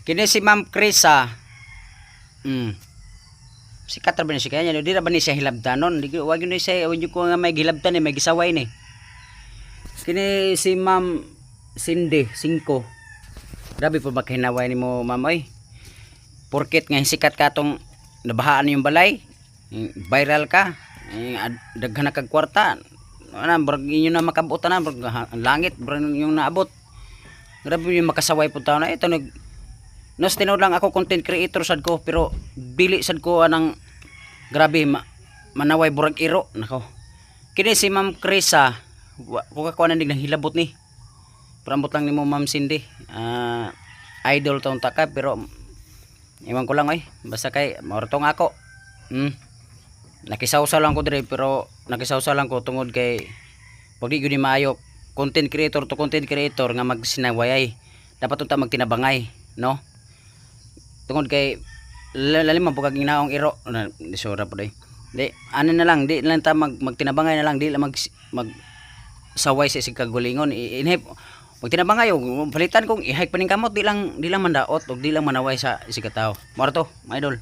Kini si Ma'am Krisa. Sikat ra ba ni siya kanya? Di ra ba ni siya hilabdanon? Di wag ni siya, wag ko nga may gilabdan ni, may gisaway ni. Kini si Ma'am Cindy 5. Grabe po maghinaway ni mo, Ma'am oy. Porket nga sikat ka tong nabahaan yung balay, viral ka, daghan na kag kwarta. Ana, brag inyo na makabutan na, brag langit, brag yung naabot. Grabe yung makasaway po tao na ito nag nos tinawd lang ako content creator sad ko pero bili sad ko anang grabe manaway burag iro nako. Kini si Ma'am Krisa, ko ka kuan nang hilabot ni. Prambot lang nimo Ma'am Cindy. Idol taon taka pero iwan ko lang oy, basta kay maortong ako. Nakisawsa lang ko dire pero nakisawsa lang ko tungod kay pag di gyud maayo content creator to content creator nga magsinaway dapat unta magtinabangay, no? Tungod kay lalim man pugag ginaong iro na disura po day. Di ano na lang, di lang ta magtinabangay na lang, di lang mag saway sa kagalingon. Inhip magtinabangay og palitan kong i-hike paning kamot, di lang mandaot og di lang manaway sa isikataw. Mao to, mga idol.